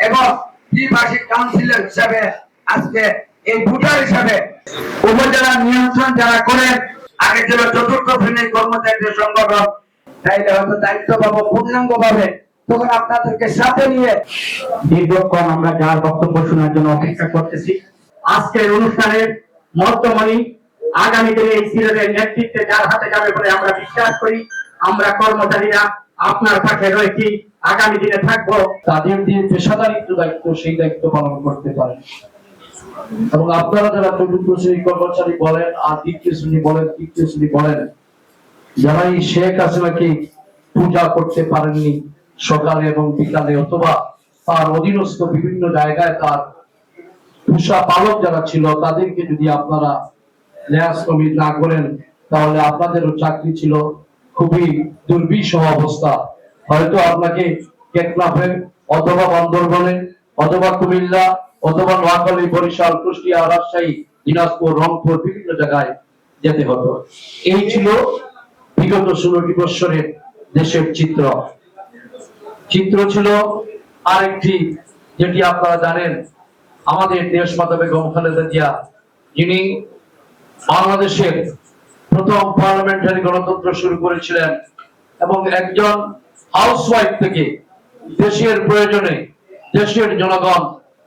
এবং দ্বিভাষিক কাউন্সিলর হিসাবে আজকে এই ভোটার হিসাবে উপজেলা নিয়ন্ত্রণ যারা করেন, আগে ছিল চতুর্থ শ্রেণীর কর্মচারীদের সংগঠন, তাইলে হয়তো দায়িত্ব পাবো পূর্ণাঙ্গ ভাবে, তখন আপনাদেরকে সাথে নিয়ে দীর্ঘক্ষণ আমরা যার বক্তব্য শোনার জন্য অপেক্ষা করতেছি। আজকের অনুষ্ঠানের মধ্যমণি আগামী দিনে এই সিলেটের নেতৃত্বে যার হাতে যাবে বলে আমরা বিশ্বাস করি। আমরা কর্মচারীরা আপনার পাশে রয়েছি, আগামী দিনে থাকবো। তাদের দিয়ে পেশাদারিত্ব দায়িত্ব সেই দায়িত্ব পালন করতে পারেন এবং আপনারা যারা চতুর্থ শ্রেণী কর্মচারী বলেন আর দ্বিতীয় শ্রেণী বলেন তৃতীয় শ্রেণী বলেন, যারা এই শেখ হাসিনাকে পূজা করতে পারেননি সকালে এবং বিকালে, অথবা তার অধীনস্থ বিভিন্ন জায়গায় তার পোষা পালক যারা ছিল তাদেরকে যদি আপনারা ন্যাস কমিট না করেন, তাহলে আপনাদেরও চাকরি ছিল খুবই দুর্বিষহ অবস্থা। হয়তো আপনাকে টেকনাফে অথবা বান্দরবনে অথবা কুমিল্লা অথবা নোয়াখালী, বরিশাল, কুষ্টিয়া, রাজশাহী, দিনাজপুর, রংপুর বিভিন্ন জায়গায় যেতে হতো। এই ছিল বিগত 16টি বৎসরের দেশের চিত্র। ছিল আরেকটি, যেটি আপনারা জানেন, আমাদের দেশমাতা বেগম খালেদা জিয়া, যিনি বাংলাদেশের প্রথম পার্লামেন্টারি গণতন্ত্র শুরু করেছিলেন এবং একজন হাউসওয়াইফ থেকে দেশের প্রয়োজনে দেশের জনগণ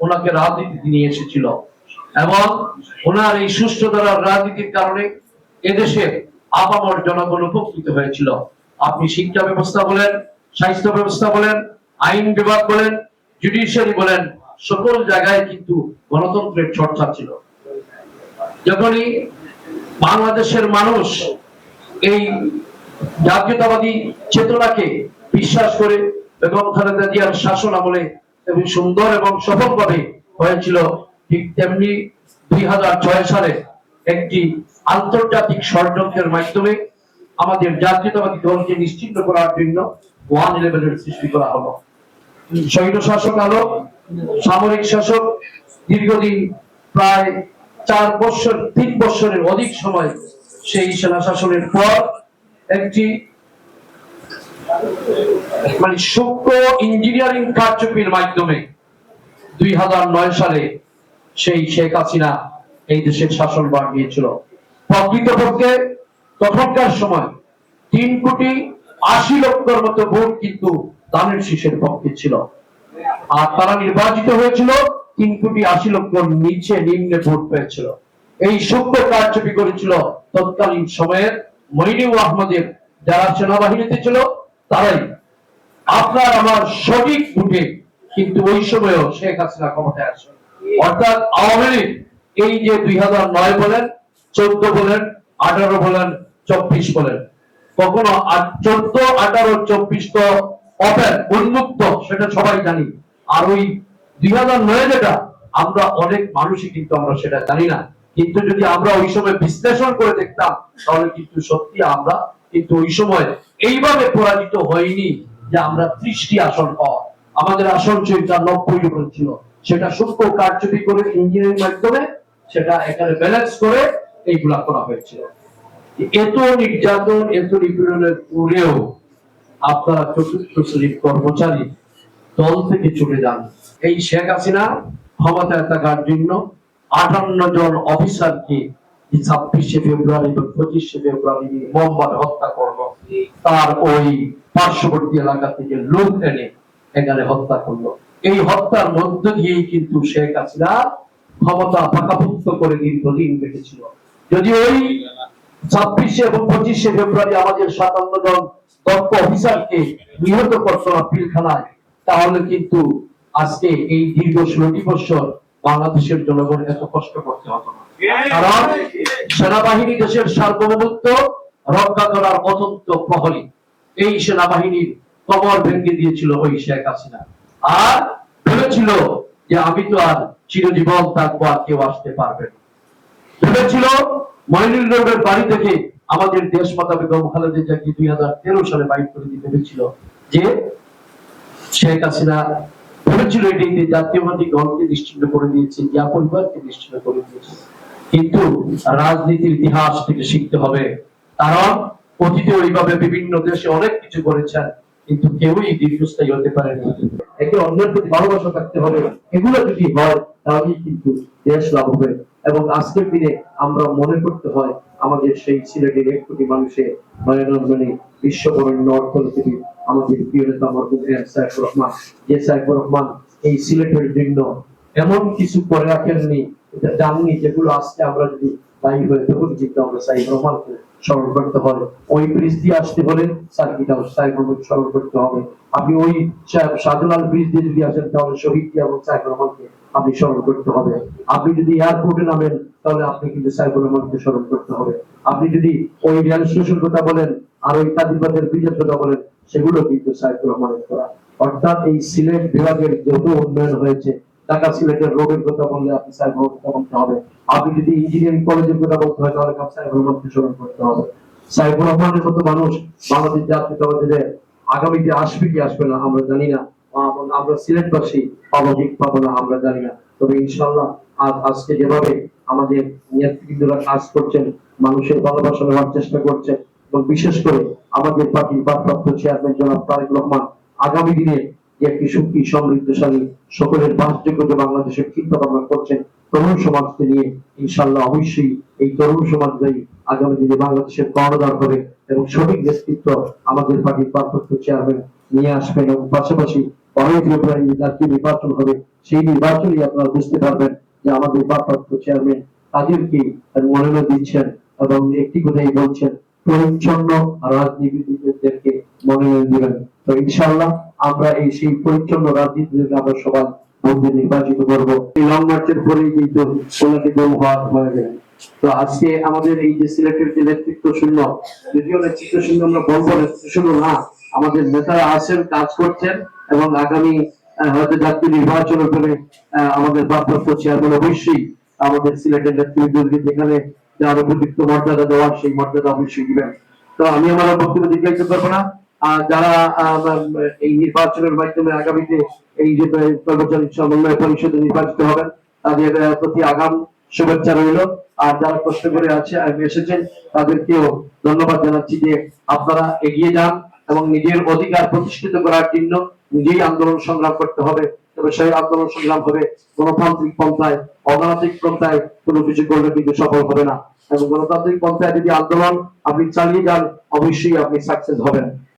ওনাকে রাজনীতিতে নিয়ে এসেছিল এবং ওনার এই সুষ্ঠু ধারার রাজনীতির কারণে এদেশের আপামর জনগণ উপকৃত হয়েছিল। আপনি শিক্ষা ব্যবস্থা বলেন, স্বাস্থ্য ব্যবস্থা বলেন, আইন বিভাগ বলেন, জুডিশিয়ারি বলেন, সকল জায়গায় কিন্তু গণতন্ত্রের চর্চা ছিল। যখনই বাংলাদেশের মানুষ এই জাতীয়তাবাদী চেতনাকে বিশ্বাস করে বেগম খালেদা জিয়ার শাসন আমলে এবং সুন্দর এবং সফলভাবে হয়েছিল, ঠিক তেমনি 2006 সালে একটি আন্তর্জাতিক ষড়যন্ত্রের মাধ্যমে আমাদের জাতীয়তাবাদী দলকে নিশ্চিহ্ন করার জন্য 111 সৃষ্টি করা হলো। স্বৈর শাসক আলো সামরিক শাসক দীর্ঘদিন প্রায় 3 বছরের অধিক সময় সেই সেনা শাসনের পর একটি সূক্ষ্ম ইঞ্জিনিয়ারিং কারচুপির মাধ্যমে 2009 সালে সেই শেখ হাসিনা এই দেশের শাসনভার নিয়েছিল। প্রকৃতপক্ষে তখনকার সময় 3,80,00,000 মতো ভোট কিন্তু ধানের শীষের পক্ষে ছিল, আর তারা নির্বাচিত হয়েছিল 3,80,00,000 নিচে নিম্নে ভোট পেয়েছিল। এই সূক্ষ্ম কারচুপি করেছিল তৎকালীন সময়ের মইনুল আহমদের যারা সেনাবাহিনীতে ছিল তারাই। আপনার আমার সঠিক ভোটে কিন্তু ওই সময়ও শেখ হাসিনা ক্ষমতায় আসে, অর্থাৎ আওয়ামী লীগ এই যে 2009 বলেন, 14 বলেন, 18 বলেন, 24 বলেন, কখনো 14, 18, 24 তো ওপেন উন্মুক্ত, সেটা সবাই জানি। আর ওই 2009 যেটা আমরা অনেক মানুষই কিন্তু আমরা সেটা জানি না, কিন্তু যদি আমরা ওই সময় বিশ্লেষণ করে দেখতাম তাহলে কিন্তু সত্যি আমরা কিন্তু ওই সময় এইভাবে পরাজিত হয়নি যে আমরা 30টি আসন পাওয়া। আমাদের আসন ছিল 90 ছিল, সেটা সূক্ষ্ম কারচুপি করে ইঞ্জিনিয়ারিং মাধ্যমে সেটা এখানে ব্যালেন্স করে এইগুলা করা হয়েছিল। এত নির্যাতন, এত নিপীড়নের পরেও আপনারা চতুর্থ শ্রেণীর কর্মচারী দল থেকে চলে যান। এই শেখ হাসিনা ক্ষমতায় থাকার জন্য 58 জন অফিসারকে 26শে ফেব্রুয়ারি এবং 25শে ফেব্রুয়ারি মোমবাতি হত্যা করলো। তার ওই পার্শ্ববর্তী এলাকা থেকে লোক এনে এখানে হত্যা করলো। এই হত্যার মধ্য দিয়েই কিন্তু শেখ হাসিনা ক্ষমতা পাকাপোক্ত করে দীর্ঘদিন রেখেছিল। যদি ওই 26শে এবং 25শে ফেব্রুয়ারি আমাদের 57 জন দক্ষ অফিসারকে নিহত করতো না পিলখানায়, তাহলে কিন্তু আজকে এই দীর্ঘ 16টি বছর বাংলাদেশের জনগণ এত কষ্ট করতে হতো না। কারণ সেনাবাহিনী দেশের সার্বভৌমত্ব রক্ষা করার অত্যন্ত প্রহরী। এই সেনাবাহিনীর কবর ভেঙে দিয়েছিল ওই শেখ হাসিনা, আর ভেবেছিল যে আমি তো আর চিরজীবন থাকবো, আর কেউ আসতে পারবে না। ভেবেছিল মইনুল রোডের বাড়ি থেকে আমাদের দেশমাতা বেগম খালেদা জিয়াকে 2013 সালে বাইর করে দিতে হয়েছিল। যে শেখ হাসিনা ভেবেছিল এটি জাতীয়বাদী দলকে নিশ্চিহ্ন করে দিয়েছে, জিয়া পরিবারকে নিশ্চিহ্ন করে দিয়েছে। কিন্তু রাজনীতির ইতিহাস থেকে শিখতে হবে, কারণ অতীতে ওইভাবে বিভিন্ন দেশে অনেক কিছু করেছেন, কিন্তু কেউই দীর্ঘস্থায়ী হতে পারে না। একে অন্যের প্রতি ভালোবাসা থাকতে হবে, এগুলো যদি হয় তাহলেই কিন্তু দেশ লাভ হবে। এবং আজকের দিনে আমরা মনে করতে হয় আমাদের সেই সিলেটের 1 কোটি মানুষের মানে বিশ্ব বরেণ্য অর্থনীতিবিদ আমাদের প্রিয় নেতা মরহুম সাইফুর রহমান, যে সাইফুর রহমান এই সিলেটের জন্য এমন কিছু করে রাখেননি, এটা জাননি, যেগুলো আজকে আমরা যদি দায়ী হয়ে তখন কিন্তু আমরা সাইফুর রহমানকে স্মরণ করতে হবে। ওই ব্রিজ দিয়ে আসতে হলে সাইফুর রহমানকে স্মরণ করতে হবে। আপনি ওই শাহজালাল ব্রিজ দিয়ে যদি আসেন তাহলে শহীদ এবং সাইফুর রহমানকে আপনি স্মরণ করতে হবে। আপনি যদি এয়ারপোর্টে নামেন তাহলে আপনি কিন্তু সাইফুর রহমানকে স্মরণ করতে হবে। আপনি যদি ওই রেল স্টেশন কথা বলেন আর ওই কাদিরবাজার ব্রিজের কথা বলেন, সেগুলো কিন্তু সাইফুর রহমানের করা। অর্থাৎ এই সিলেট বিভাগের যত উন্নয়ন হয়েছে, ঢাকা সিলেটের রোডের কথা বললে আপনি সাইফুর রহমানকে বলতে হবে। আপনি যদি ইঞ্জিনিয়ারিং কলেজের কথা বলতে হয় তাহলে সাইফুর রহমানকে স্মরণ করতে হবে। সাইফুর রহমানের মতো মানুষ বাংলাদেশ জাতীয়তাবাদীদের আগামীতে আসবে কি আসবে না আমরা জানি না। আমরা সিলেটবাসী পাবো কি পাবো না আমরা জানি না। তবে ইনশাআল্লাহ আজকে যেভাবে আমাদের নেতৃবৃন্দরা কাজ করছেন, মানুষের ভালোবাসা নেওয়ার চেষ্টা করছেন, এবং বিশেষ করে আমাদের পার্টির ভারপ্রাপ্ত চেয়ারম্যান জনাব তারেক রহমান আগামী দিনে যে একটি সুখী সমৃদ্ধশালী সকলের বাসযোগ্য বাংলাদেশের চিন্তা ভাবনা করছেন তরুণ সমাজকে নিয়ে, ইনশাআল্লাহ অবশ্যই এই তরুণ সমাজটাই আগামী দিনে বাংলাদেশের কর্ণধার হবে এবং সঠিক নেতৃত্ব আমাদের পার্টির ভারপ্রাপ্ত চেয়ারম্যান নিয়ে আসবেন। এবং পাশাপাশি 12 ফেব্রুয়ারি জাতীয় নির্বাচন হবে, সেই নির্বাচনই আপনারা বুঝতে পারবেন যে আমাদের ভারপ্রাপ্ত চেয়ারম্যান তাদেরকে মনোনয়ন দিচ্ছেন এবং একটি কথাই বলছেন, পরিচ্ছন্ন রাজনীতিবিদদেরকে মনোনয়ন দিবেন। তো ইনশাআল্লাহ আমরা এই সেই পরিচ্ছন্ন রাজনীতিবিদকে আমরা সবাই ভোটে নির্বাচিত করব। এই লং মার্চের পরেই কিন্তু সোনাকে দম হয়ে গেল। তো আজকে আমাদের এই যে সিলেটের যে নেতৃত্ব শূন্য, যদিও নেতৃত্ব শূন্য আমরা বলবো, নেতৃত্ব শূন্য না, আমাদের নেতারা আছেন, কাজ করছেন এবং আগামী হয়তো জাতীয় নির্বাচনের পরে আমাদের ভারপ্রাপ্ত চেয়ারম্যান অবশ্যই আমাদের সিলেটের নেতৃবৃন্দকে যেখানে যার উপযুক্ত মর্যাদা দেওয়ার সেই মর্যাদা অবশ্যই দিবেন। তো আমি আমার বক্তব্য দীর্ঘায়িত করবো না। যারা এই নির্বাচনের মাধ্যমে আগামীতে এই যে কর্মচারী সমন্বয় পরিষদে নির্বাচিত হবেন তাদের প্রতি আগাম শুভেচ্ছা রইল। আর যারা কষ্ট করে এসেছেন তাদেরকেও ধন্যবাদ জানাচ্ছি যে আপনারা এগিয়ে যান এবং নিজের অধিকার প্রতিষ্ঠিত করার জন্য নিজেই আন্দোলন সংগ্রাম করতে হবে। তবে সেই আন্দোলন সংগ্রাম হবে গণতান্ত্রিক পন্থায়, অগণতান্ত্রিক পন্থায় কোনো কিছু করলে কিন্তু সফল হবে না। এবং গণতান্ত্রিক পন্থায় যদি আন্দোলন আপনি চালিয়ে যান অবশ্যই আপনি সাকসেস হবেন।